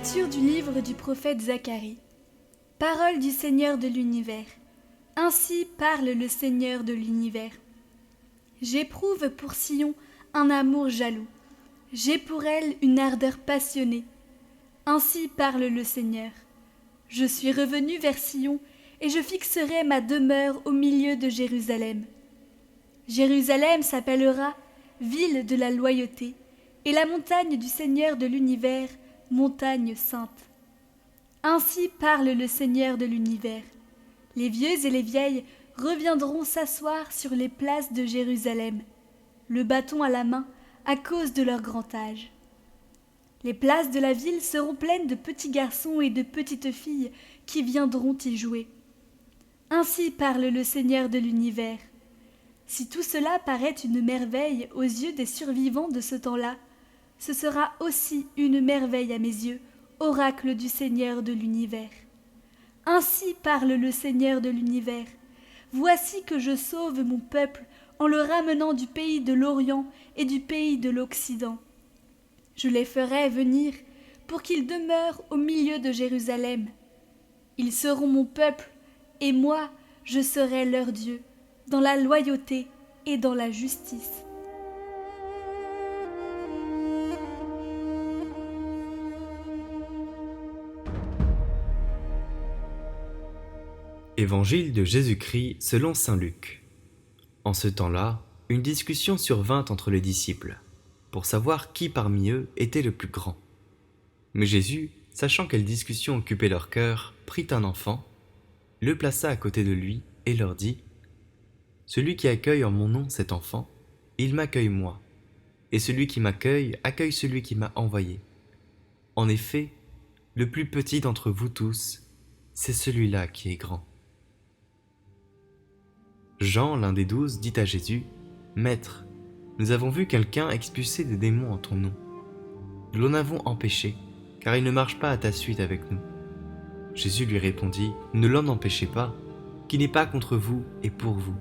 Lecture du livre du prophète Zacharie. Parole du Seigneur de l'univers. Ainsi parle le Seigneur de l'univers. J'éprouve pour Sion un amour jaloux. J'ai pour elle une ardeur passionnée. Ainsi parle le Seigneur. Je suis revenu vers Sion et je fixerai ma demeure au milieu de Jérusalem. Jérusalem s'appellera ville de la loyauté et la montagne du Seigneur de l'univers, montagne sainte. Ainsi parle le Seigneur de l'univers. Les vieux et les vieilles reviendront s'asseoir sur les places de Jérusalem, le bâton à la main à cause de leur grand âge. Les places de la ville seront pleines de petits garçons et de petites filles qui viendront y jouer. Ainsi parle le Seigneur de l'univers. Si tout cela paraît une merveille aux yeux des survivants de ce temps-là, ce sera aussi une merveille à mes yeux, oracle du Seigneur de l'univers. Ainsi parle le Seigneur de l'univers. Voici que je sauve mon peuple en le ramenant du pays de l'Orient et du pays de l'Occident. Je les ferai venir pour qu'ils demeurent au milieu de Jérusalem. Ils seront mon peuple, et moi, je serai leur Dieu, dans la loyauté et dans la justice. Évangile de Jésus-Christ selon saint Luc. En ce temps-là, une discussion survint entre les disciples, pour savoir qui parmi eux était le plus grand. Mais Jésus, sachant quelle discussion occupait leur cœur, prit un enfant, le plaça à côté de lui et leur dit : « Celui qui accueille en mon nom cet enfant, il m'accueille moi, et celui qui m'accueille accueille celui qui m'a envoyé. En effet, le plus petit d'entre vous tous, c'est celui-là qui est grand. » Jean, l'un des 12, dit à Jésus : « Maître, nous avons vu quelqu'un expulser des démons en ton nom. Nous l'en avons empêché, car il ne marche pas à ta suite avec nous. » Jésus lui répondit : « Ne l'en empêchez pas, qui n'est pas contre vous et pour vous.